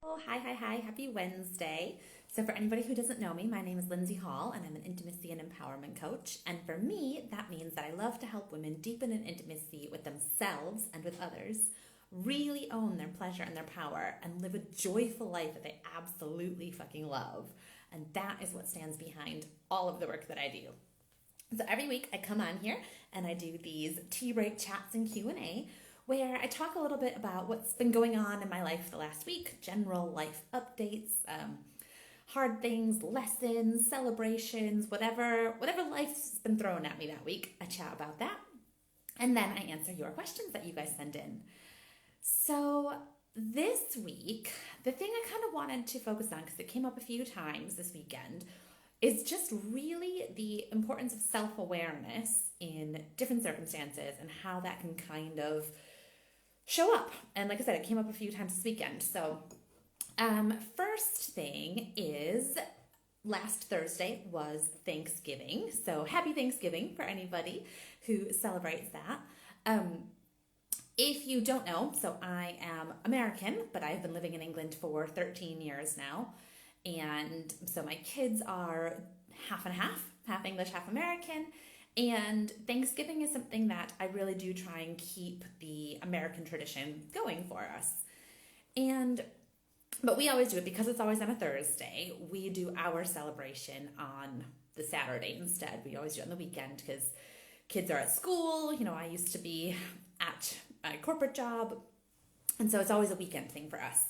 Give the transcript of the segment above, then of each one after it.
Oh, hi. Happy Wednesday. So, for anybody who doesn't know me, my name is Lindsey Hall, and I'm an intimacy and empowerment coach. And for me, that means that I love to help women deepen in intimacy with themselves and with others, really own their pleasure and their power, and live a joyful life that they absolutely fucking love. And that is what stands behind all of the work that I do. So every week I come on here and I do these tea break chats and Q&A where I talk a little bit about what's been going on in my life the last week, general life updates, hard things, lessons, celebrations, whatever life's been thrown at me that week. I chat about that. And then I answer your questions that you guys send in. So this week, the thing I kind of wanted to focus on, because it came up a few times this weekend, is just really the importance of self-awareness in different circumstances and how that can kind of show up. And like I said, it came up a few times this weekend. So first thing is last Thursday was Thanksgiving. So happy Thanksgiving for anybody who celebrates that. If you don't know, so I am American, but I've been living in England for 13 years now. And so my kids are half and half English, half American. And Thanksgiving is something that I really do try and keep the American tradition going for us. But we always do it because it's always on a Thursday. We do our celebration on the Saturday instead. We always do it on the weekend because kids are at school. You know, I used to be at my corporate job. And so it's always a weekend thing for us.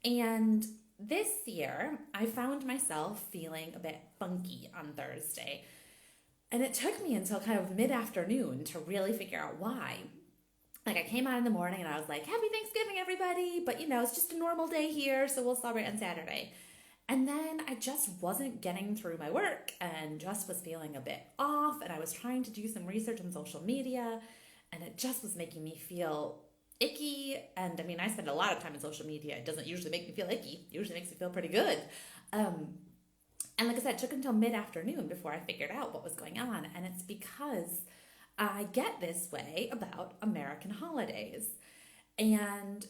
And this year, I found myself feeling a bit funky on Thursday. And it took me until kind of mid-afternoon to really figure out why. Like, I came out in the morning and I was like, happy Thanksgiving, everybody. But, you know, it's just a normal day here, so we'll celebrate on Saturday. And then I just wasn't getting through my work and just was feeling a bit off. And I was trying to do some research on social media, and it just was making me feel icky. And I mean, I spend a lot of time on social media. It doesn't usually make me feel icky. It usually makes me feel pretty good. And like I said, it took until mid-afternoon before I figured out what was going on. And it's because I get this way about American holidays. And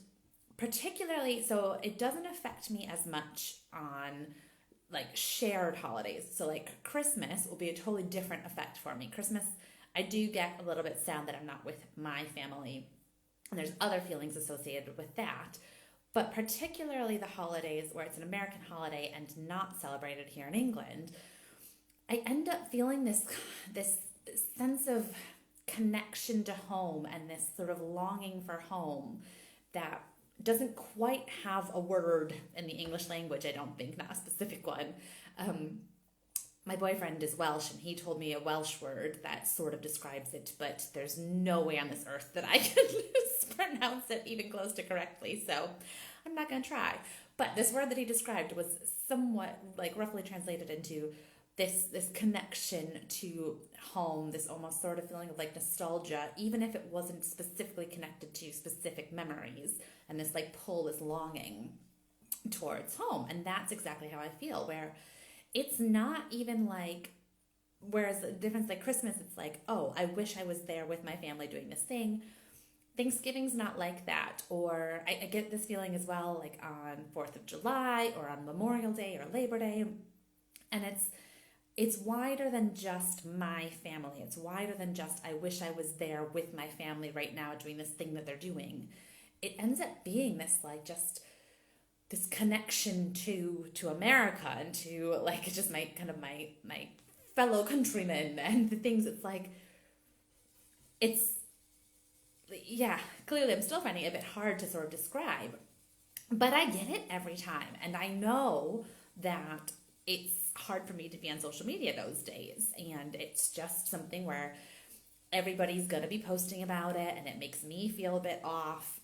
particularly, so it doesn't affect me as much on like shared holidays. So like Christmas will be a totally different effect for me. Christmas, I do get a little bit sad that I'm not with my family. And there's other feelings associated with that. But particularly the holidays where it's an American holiday and not celebrated here in England, I end up feeling this sense of connection to home and this sort of longing for home that doesn't quite have a word in the English language, I don't think, not a specific one. My boyfriend is Welsh, and he told me a Welsh word that sort of describes it, but there's no way on this earth that I can pronounce it even close to correctly, so I'm not going to try. But this word that he described was somewhat, like, roughly translated into this connection to home, this almost sort of feeling of, like, nostalgia, even if it wasn't specifically connected to specific memories, and this, like, pull, this longing towards home. And that's exactly how I feel, where it's not even like, whereas the difference, like Christmas, it's like, oh, I wish I was there with my family doing this thing. Thanksgiving's not like that. Or I get this feeling as well, like on 4th of July or on Memorial Day or Labor Day. And it's wider than just my family. It's wider than just, I wish I was there with my family right now doing this thing that they're doing. It ends up being this, like, just this connection to America and to, like, just my kind of my fellow countrymen and the things. It's like, yeah, clearly I'm still finding it a bit hard to sort of describe, but I get it every time. And I know that it's hard for me to be on social media those days. And it's just something where everybody's going to be posting about it, and it makes me feel a bit off.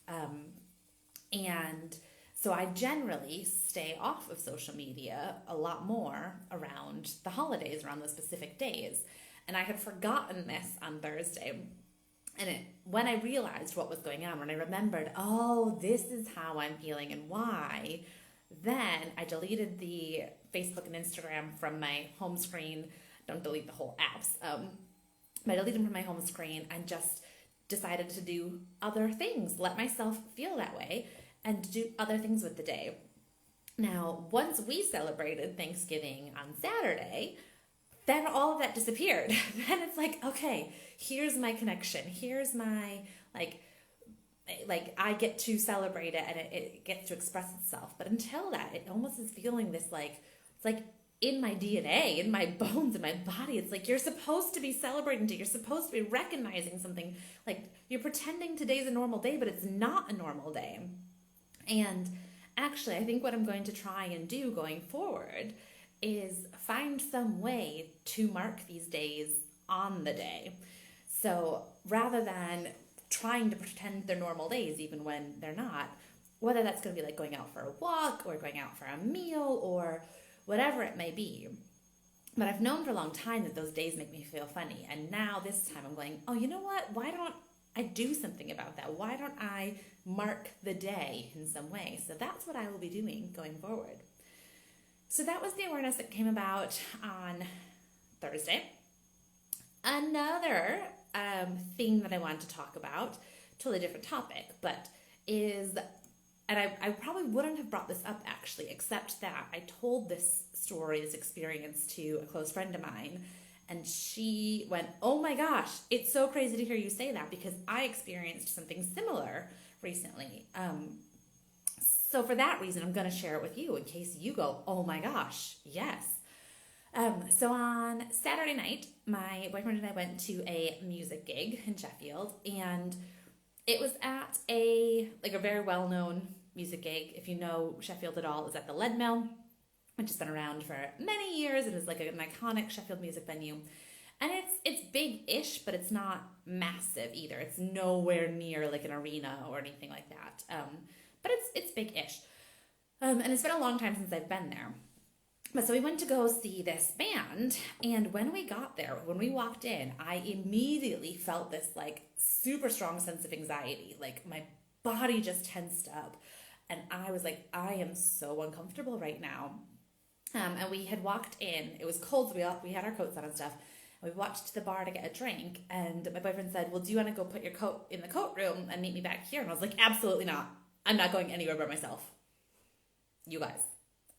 And so I generally stay off of social media a lot more around the holidays, around those specific days. And I had forgotten this on Thursday. And when I realized what was going on, when I remembered, oh, this is how I'm feeling and why, then I deleted the Facebook and Instagram from my home screen. Don't delete the whole apps. But I deleted them from my home screen and just decided to do other things, let myself feel that way, and do other things with the day. Now, once we celebrated Thanksgiving on Saturday, then all of that disappeared. Then it's like, okay, here's my connection. Here's my, like I get to celebrate it and it gets to express itself. But until that, it almost is feeling this like, it's like in my DNA, in my bones, in my body. It's like you're supposed to be celebrating today. You're supposed to be recognizing something. Like you're pretending today's a normal day, but it's not a normal day. And actually, I think what I'm going to try and do going forward is find some way to mark these days on the day. So rather than trying to pretend they're normal days even when they're not, whether that's going to be like going out for a walk or going out for a meal or whatever it may be. But I've known for a long time that those days make me feel funny. And now this time I'm going, oh, you know what? Why don't I do something about that? Why don't I mark the day in some way? So that's what I will be doing going forward. So that was the awareness that came about on Thursday. Another thing that I wanted to talk about, totally different topic, but is, and I probably wouldn't have brought this up actually, except that I told this story, this experience to a close friend of mine, and she went, oh my gosh, it's so crazy to hear you say that because I experienced something similar recently. So for that reason, I'm going to share it with you in case you go, oh my gosh, yes. So on Saturday night, my boyfriend and I went to a music gig in Sheffield, and it was at a very well-known music gig. If you know Sheffield at all, it was at the Lead Mill, which has been around for many years. It is like an iconic Sheffield music venue. And it's big-ish, but it's not massive either. It's nowhere near like an arena or anything like that. But it's big-ish. And it's been a long time since I've been there. But so we went to go see this band, and when we got there, when we walked in, I immediately felt this like super strong sense of anxiety. Like my body just tensed up, and I was like, I am so uncomfortable right now. And we had walked in. It was cold, so we had our coats on and stuff. And we walked to the bar to get a drink, and my boyfriend said, well, do you want to go put your coat in the coat room and meet me back here? And I was like, absolutely not. I'm not going anywhere by myself. You guys,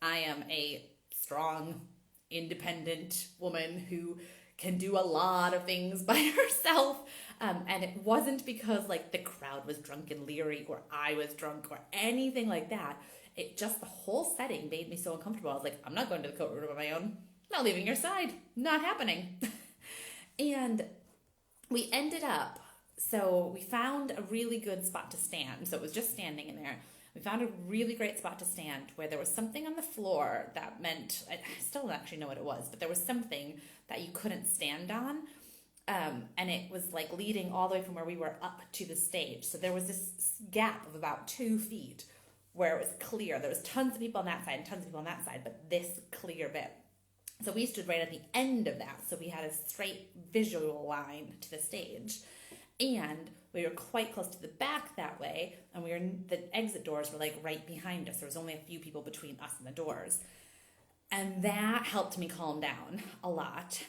I am a strong, independent woman who can do a lot of things by herself. And it wasn't because like the crowd was drunk and leery or I was drunk or anything like that. It just, the whole setting made me so uncomfortable. I was like, I'm not going to the coat room on my own. I'm not leaving your side. Not happening. And we ended up, so we found a really good spot to stand. So it was just standing in there. We found a really great spot to stand where there was something on the floor that meant, I still don't actually know what it was, but there was something that you couldn't stand on. And it was like leading all the way from where we were up to the stage. So there was this gap of about 2 feet where it was clear. There was tons of people on that side and tons of people on that side, but this clear bit. So we stood right at the end of that. So we had a straight visual line to the stage. And we were quite close to the back that way, and the exit doors were like right behind us. There was only a few people between us and the doors. And that helped me calm down a lot,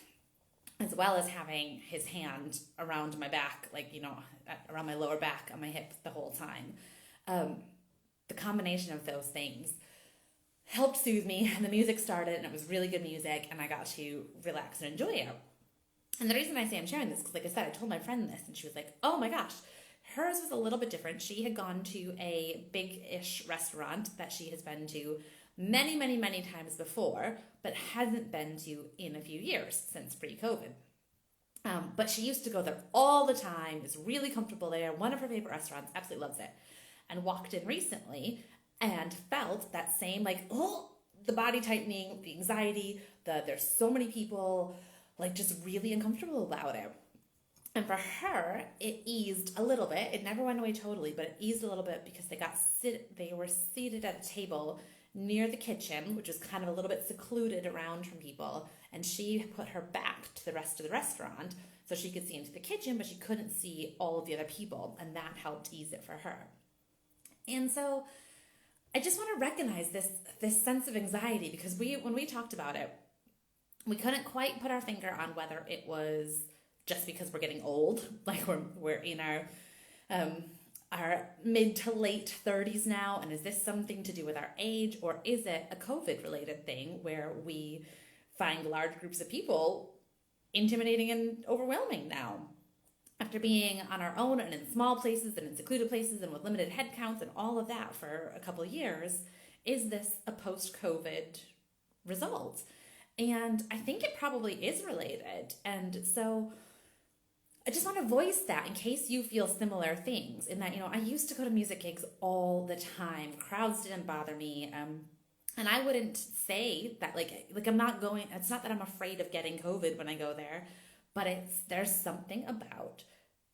as well as having his hand around my back, around my lower back on my hip the whole time. The combination of those things helped soothe me, and the music started, and it was really good music, and I got to relax and enjoy it. And the reason I say I'm sharing this, because like I said, I told my friend this, and she was like, oh my gosh, hers was a little bit different. She had gone to a big-ish restaurant that she has been to many, many, many times before, but hasn't been to in a few years since pre-COVID. But she used to go there all the time, is really comfortable there, one of her favorite restaurants, absolutely loves it, and walked in recently and felt that same, the body tightening, the anxiety, there's so many people, just really uncomfortable about it. And for her, it eased a little bit. It never went away totally, but it eased a little bit because they were seated at a table near the kitchen, which was kind of a little bit secluded around from people. And she put her back to the rest of the restaurant so she could see into the kitchen, but she couldn't see all of the other people. And that helped ease it for her. And so I just want to recognize this sense of anxiety, because when we talked about it, we couldn't quite put our finger on whether it was just because we're getting old, like we're in our our mid to late 30s now, and is this something to do with our age, or is it a COVID related thing where we find large groups of people intimidating and overwhelming now? After being on our own and in small places and in secluded places and with limited head counts and all of that for a couple of years, is this a post-COVID result? And I think it probably is related. And so I just want to voice that in case you feel similar things, in that, I used to go to music gigs all the time. Crowds didn't bother me. And I wouldn't say that like I'm not going, it's not that I'm afraid of getting COVID when I go there, but there's something about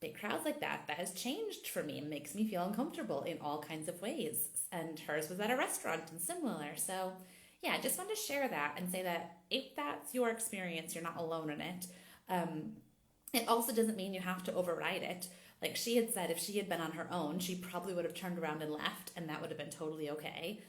big crowds like that has changed for me and makes me feel uncomfortable in all kinds of ways. And hers was at a restaurant and similar. So yeah, I just wanted to share that and say that if that's your experience, you're not alone in it. It also doesn't mean you have to override it. Like she had said, if she had been on her own, she probably would have turned around and left, and that would have been totally okay.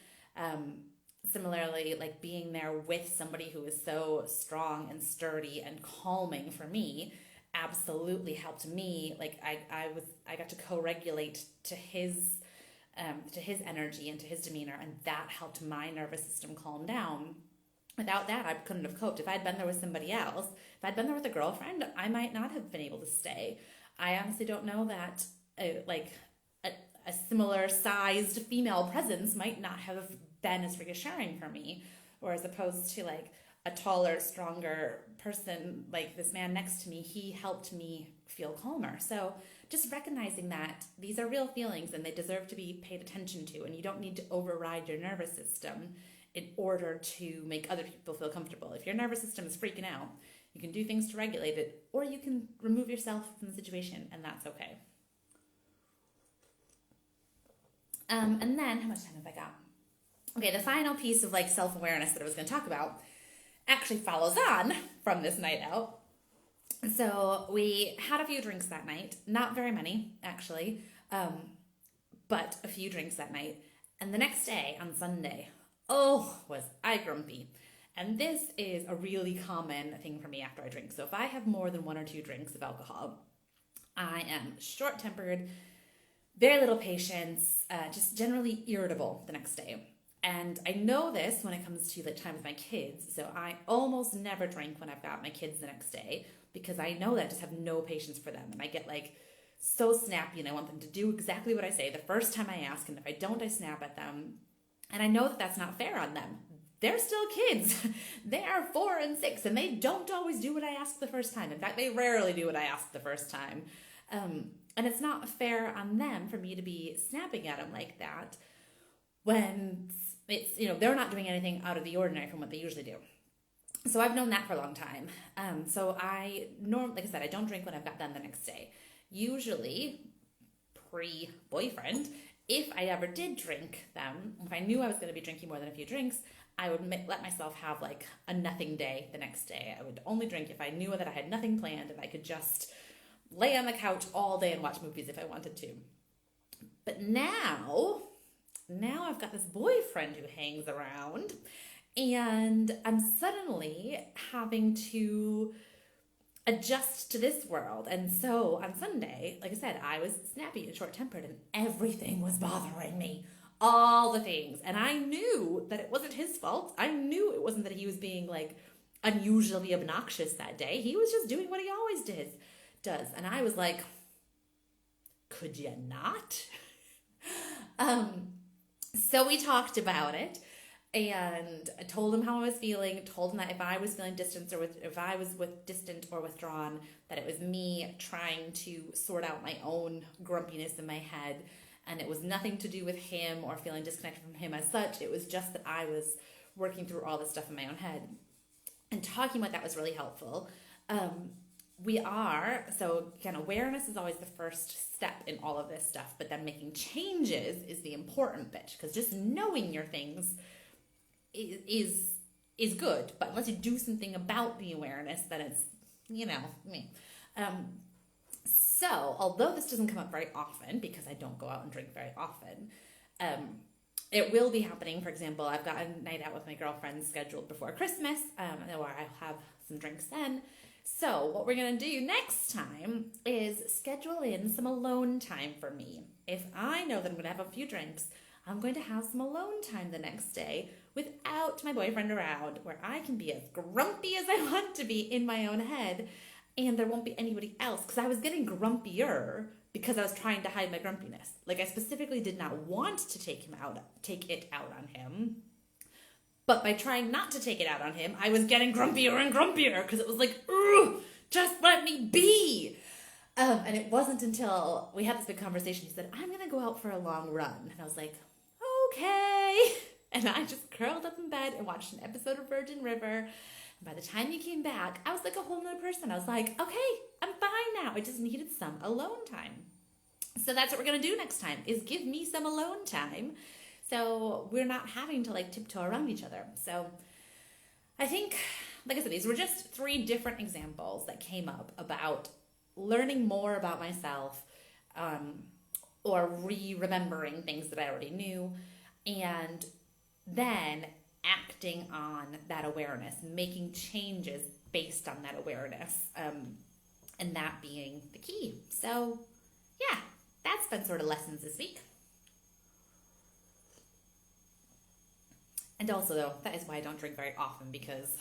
Similarly, like being there with somebody who is so strong and sturdy and calming for me absolutely helped me. Like I got to co-regulate to his energy and to his demeanor, and that helped my nervous system calm down. Without that, I couldn't have coped. If I'd been there with somebody else, if I'd been there with a girlfriend, I might not have been able to stay. I honestly don't know that a similar sized female presence might not have been as reassuring for me, or as opposed to like a taller, stronger person like this man next to me, he helped me feel calmer. So just recognizing that these are real feelings and they deserve to be paid attention to, and you don't need to override your nervous system in order to make other people feel comfortable. If your nervous system is freaking out, you can do things to regulate it, or you can remove yourself from the situation, and that's okay. And then, how much time have I got? Okay, the final piece of like self-awareness that I was going to talk about actually follows on from this night out. So we had a few drinks that night, not very many actually, but a few drinks that night. And the next day, on Sunday, was I grumpy. And this is a really common thing for me after I drink. So if I have more than 1 or 2 drinks of alcohol, I am short-tempered, very little patience, just generally irritable the next day. And I know this when it comes to like time with my kids. So I almost never drink when I've got my kids the next day, because I know that I just have no patience for them. And I get like so snappy, and I want them to do exactly what I say the first time I ask. And if I don't, I snap at them. And I know that that's not fair on them. They're still kids. They are 4 and 6, and they don't always do what I ask the first time. In fact, they rarely do what I ask the first time. And it's not fair on them for me to be snapping at them like that when it's, they're not doing anything out of the ordinary from what they usually do. So I've known that for a long time. So like I said, I don't drink when I've got them the next day. Usually, pre-boyfriend, if I ever did drink them, if I knew I was going to be drinking more than a few drinks, I would let myself have like a nothing day the next day. I would only drink if I knew that I had nothing planned and I could just lay on the couch all day and watch movies if I wanted to. But now I've got this boyfriend who hangs around, and I'm suddenly having to adjust to this world. And so on Sunday, like I said, I was snappy and short-tempered, and everything was bothering me. All the things. And I knew that it wasn't his fault. I knew it wasn't that he was being like unusually obnoxious that day. He was just doing what he always does. And I was like, could you not? So we talked about it, and I told him how I was feeling, told him that if I was feeling distant distant or withdrawn, that it was me trying to sort out my own grumpiness in my head. And it was nothing to do with him or feeling disconnected from him as such. It was just that I was working through all this stuff in my own head. And talking about that was really helpful. So again, awareness is always the first step in all of this stuff, but then making changes is the important bit, because just knowing your things is good, but unless you do something about the awareness, then it's, me. So, although this doesn't come up very often, because I don't go out and drink very often, it will be happening. For example, I've got a night out with my girlfriends scheduled before Christmas, where I'll have some drinks then. So what we're going to do next time is schedule in some alone time for me. If I know that I'm going to have a few drinks, I'm going to have some alone time the next day without my boyfriend around, where I can be as grumpy as I want to be in my own head, and there won't be anybody else, because I was getting grumpier because I was trying to hide my grumpiness. Like, I specifically did not want to take it out on him. But by trying not to take it out on him, I was getting grumpier and grumpier because it was like, ugh, just let me be. And it wasn't until we had this big conversation, he said, I'm going to go out for a long run. And I was like, okay. And I just curled up in bed and watched an episode of Virgin River. And by the time he came back, I was like a whole nother person. I was like, okay, I'm fine now. I just needed some alone time. So that's what we're going to do next time, is give me some alone time. So we're not having to like tiptoe around each other. So I think, like I said, these were just 3 different examples that came up about learning more about myself, or remembering things that I already knew, and then acting on that awareness, making changes based on that awareness, and that being the key. So yeah, that's been sort of lessons this week. And also, though, that is why I don't drink very often, because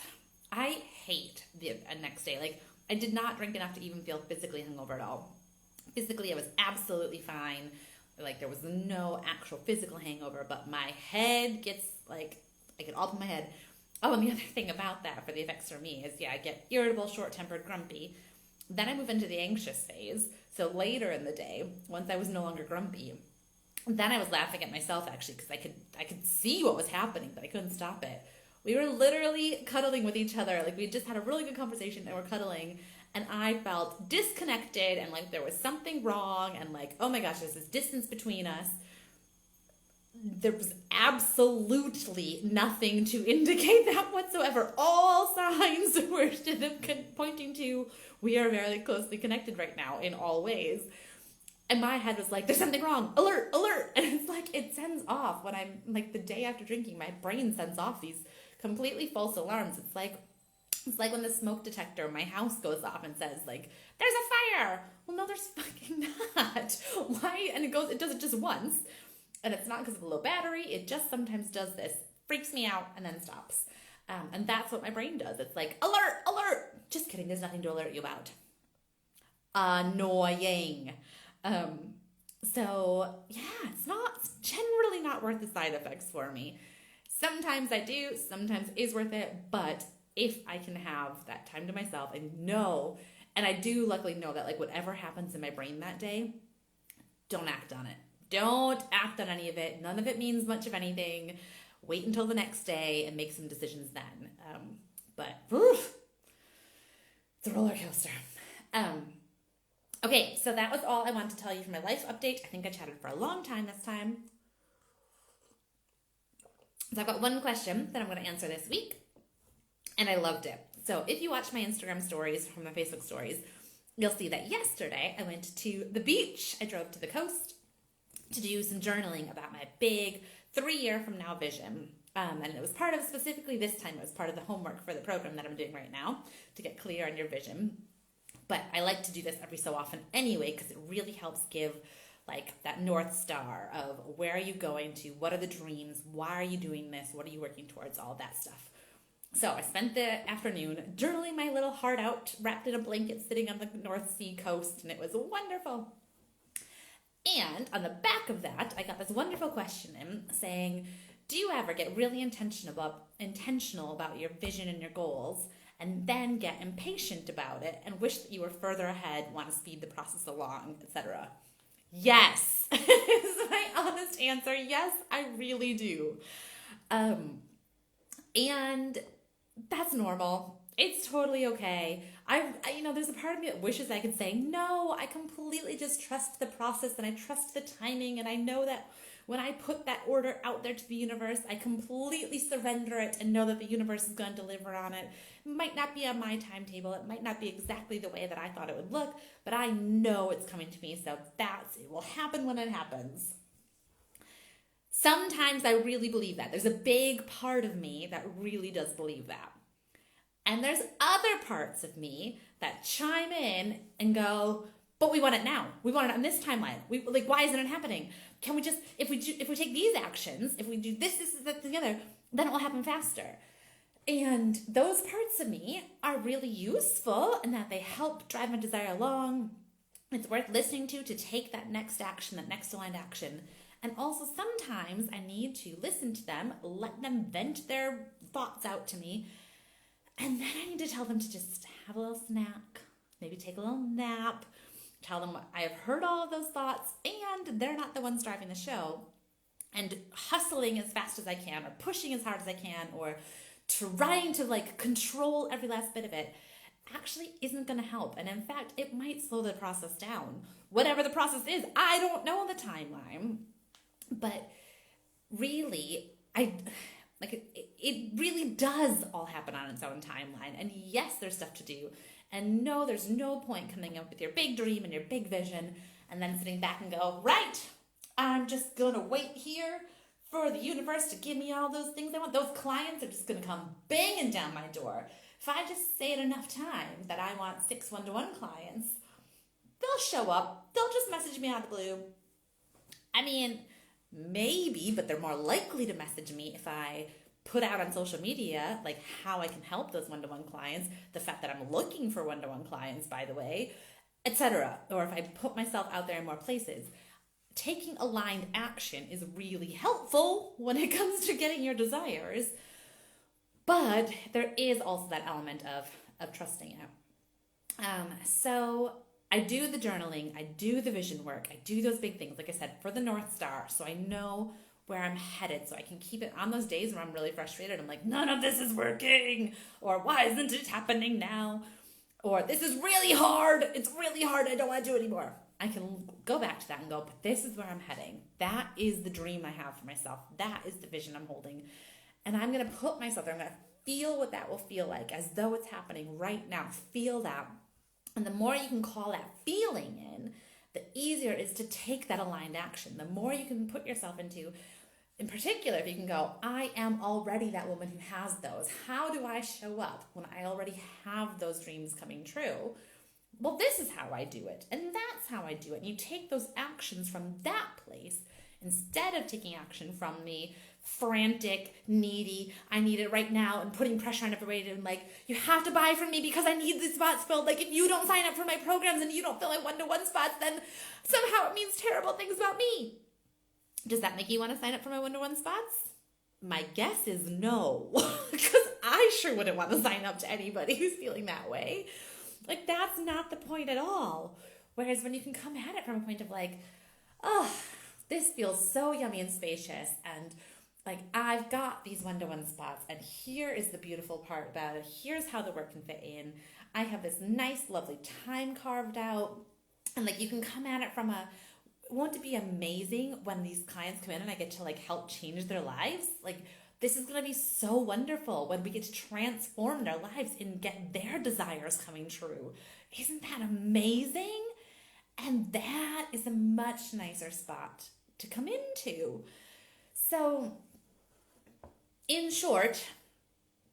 I hate the next day. Like, I did not drink enough to even feel physically hungover at all. Physically, I was absolutely fine. Like, there was no actual physical hangover, but my head gets, like, I get all up in my head. Oh, and the other thing about that for the effects for me is, yeah, I get irritable, short-tempered, grumpy. Then I move into the anxious phase. So later in the day, once I was no longer grumpy, then I was laughing at myself, actually, because I could see what was happening, but I couldn't stop it. We were literally cuddling with each other. Like, we just had a really good conversation, and we're cuddling, and I felt disconnected, and like there was something wrong, and like, oh my gosh, there's this distance between us. There was absolutely nothing to indicate that whatsoever. All signs were pointing to we are very closely connected right now in all ways. And my head was like, there's something wrong. Alert, alert. And it's like, it sends off when I'm like the day after drinking, my brain sends off these completely false alarms. It's like when the smoke detector in my house goes off and says like, there's a fire. Well, no, there's fucking not. Why? And it does it just once. And it's not because of the low battery. It just sometimes does this, freaks me out, and then stops. And that's what my brain does. It's like, alert, alert. Just kidding. There's nothing to alert you about. Annoying. So yeah, it's generally not worth the side effects for me. Sometimes I do, sometimes it is worth it, but if I can have that time to myself and I do luckily know that like whatever happens in my brain that day, don't act on it. Don't act on any of it. None of it means much of anything. Wait until the next day and make some decisions then. But it's a roller coaster. Okay, so that was all I wanted to tell you from my life update. I think I chatted for a long time this time. So I've got one question that I'm going to answer this week, and I loved it. So if you watch my Instagram stories from my Facebook stories, you'll see that yesterday I went to the beach. I drove to the coast to do some journaling about my big 3-year from now vision. And it was part of, specifically this time, it was part of the homework for the program that I'm doing right now to get clear on your vision. But I like to do this every so often anyway, because it really helps give like that North Star of where are you going to, what are the dreams, why are you doing this, what are you working towards, all that stuff. So I spent the afternoon journaling my little heart out, wrapped in a blanket, sitting on the North Sea coast, and it was wonderful. And on the back of that, I got this wonderful question in saying, do you ever get really intentional about your vision and your goals, and then get impatient about it and wish that you were further ahead, want to speed the process along, etc.? Yes, is my honest answer. Yes, I really do. And that's normal. It's totally okay. I there's a part of me that wishes I could say, no, I completely just trust the process and I trust the timing, and I know that when I put that order out there to the universe, I completely surrender it and know that the universe is going to deliver on it. It might not be on my timetable. It might not be exactly the way that I thought it would look, but I know it's coming to me, so it will happen when it happens. Sometimes I really believe that. There's a big part of me that really does believe that. And there's other parts of me that chime in and go, but we want it now. We want it on this timeline. Why isn't it happening? Can we just, if we take these actions, if we do this, that together, then it will happen faster. And those parts of me are really useful in that they help drive my desire along. It's worth listening to take that next action, that next aligned action. And also sometimes I need to listen to them, let them vent their thoughts out to me. And then I need to tell them to just have a little snack, maybe take a little nap, tell them I have heard all of those thoughts and they're not the ones driving the show. And hustling as fast as I can or pushing as hard as I can or trying to control every last bit of it actually isn't going to help. And in fact, it might slow the process down. Whatever the process is, I don't know the timeline. But really, it really does all happen on its own timeline. And yes, there's stuff to do. And no, there's no point coming up with your big dream and your big vision and then sitting back and go, right, I'm just going to wait here for the universe to give me all those things I want. Those clients are just going to come banging down my door. If I just say it enough times that I want 6 one-to-one clients, they'll show up. They'll just message me out of the blue. I mean, maybe, but they're more likely to message me if I put out on social media how I can help those one-to-one clients, the fact that I'm looking for one-to-one clients, by the way, etc. Or if I put myself out there in more places. Taking aligned action is really helpful when it comes to getting your desires, but there is also that element of trusting it. So I do the journaling, I do the vision work, I do those big things, like I said, for the North Star, so I know where I'm headed, so I can keep it on those days where I'm really frustrated. I'm like, none of this is working, or why isn't it happening now? Or this is really hard, it's really hard, I don't want to do it anymore. I can go back to that and go, but this is where I'm heading. That is the dream I have for myself. That is the vision I'm holding. And I'm going to put myself there. I'm going to feel what that will feel like as though it's happening right now. Feel that. And the more you can call that feeling in, the easier it is to take that aligned action. The more you can put yourself into, in particular, if you can go, I am already that woman who has those. How do I show up when I already have those dreams coming true? Well, this is how I do it, and that's how I do it. And you take those actions from that place instead of taking action from the frantic, needy, I need it right now, and putting pressure on everybody and you have to buy from me because I need these spots filled. If you don't sign up for my programs and you don't fill my one-to-one spots, then somehow it means terrible things about me. Does that make you want to sign up for my one-to-one spots? My guess is no, because I sure wouldn't want to sign up to anybody who's feeling that way. That's not the point at all. Whereas when you can come at it from a point of oh, this feels so yummy and spacious, and I've got these one-to-one spots, and here is the beautiful part about it. Here's how the work can fit in. I have this nice, lovely time carved out, and you can come at it from won't it be amazing when these clients come in and I get to help change their lives? This is going to be so wonderful when we get to transform their lives and get their desires coming true. Isn't that amazing? And that is a much nicer spot to come into. So, in short,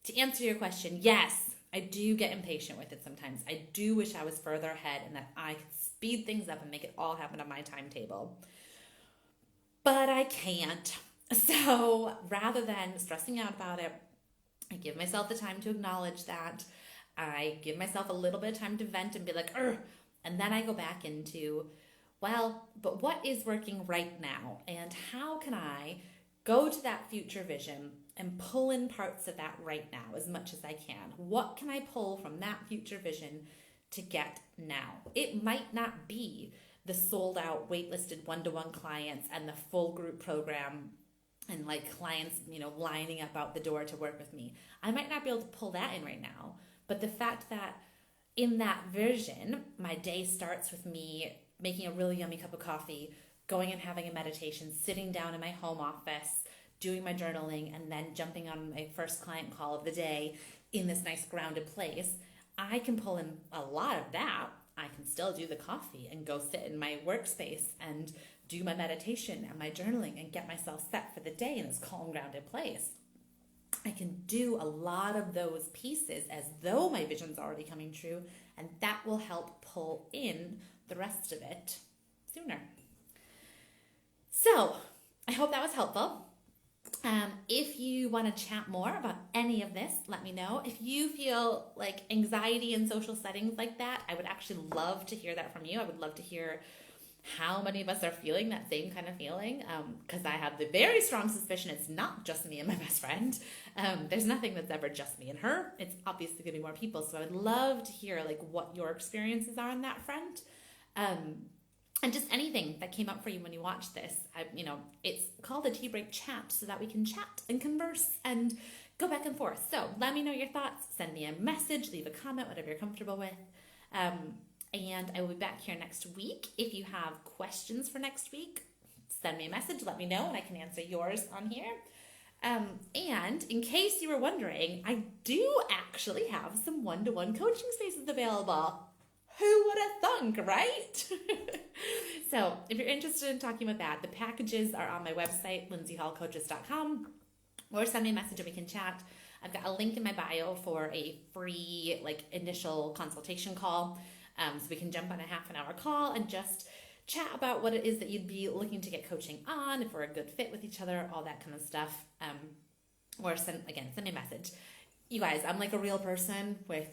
to answer your question, yes, I do get impatient with it sometimes. I do wish I was further ahead and that I could speed things up and make it all happen on my timetable. But I can't. So rather than stressing out about it, I give myself the time to acknowledge that. I give myself a little bit of time to vent and be like, ugh. And then I go back into, well, but what is working right now? And how can I go to that future vision and pull in parts of that right now as much as I can? What can I pull from that future vision to get now? It might not be the sold out waitlisted one-to-one clients and the full group program and clients, lining up out the door to work with me. I might not be able to pull that in right now, but the fact that in that vision, my day starts with me making a really yummy cup of coffee, going and having a meditation, sitting down in my home office, doing my journaling, and then jumping on my first client call of the day in this nice grounded place, I can pull in a lot of that. I can still do the coffee and go sit in my workspace and do my meditation and my journaling and get myself set for the day in this calm, grounded place. I can do a lot of those pieces as though my vision's already coming true, and that will help pull in the rest of it sooner. So I hope that was helpful. If you want to chat more about any of this, let me know. If you feel like anxiety in social settings like that, I would actually love to hear that from you. I would love to hear how many of us are feeling that same kind of feeling, because I have the very strong suspicion it's not just me and my best friend. There's nothing that's ever just me and her. It's obviously going to be more people. So I would love to hear like what your experiences are on that front. And just anything that came up for you when you watched this. It's called a tea break chat so that we can chat and converse and go back and forth. So let me know your thoughts. Send me a message, leave a comment, whatever you're comfortable with. And I will be back here next week. If you have questions for next week, send me a message, let me know, and I can answer yours on here. And in case you were wondering, I do actually have some one-to-one coaching spaces available. Who would have thunk, right? So if you're interested in talking about that, the packages are on my website, lindseyhallcoaches.com, or send me a message and we can chat. I've got a link in my bio for a free initial consultation call. So we can jump on a half an hour call and just chat about what it is that you'd be looking to get coaching on, if we're a good fit with each other, all that kind of stuff. Or send me a message. You guys, I'm like a real person with,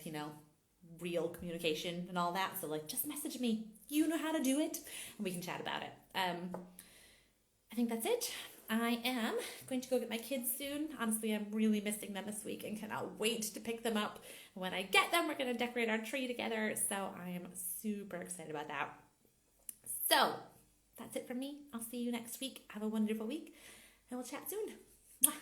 real communication and all that. So just message me. You know how to do it and we can chat about it. I think that's it. I am going to go get my kids soon. Honestly, I'm really missing them this week and cannot wait to pick them up. When I get them, we're going to decorate our tree together. So I am super excited about that. So that's it from me. I'll see you next week. Have a wonderful week and we'll chat soon. Mwah.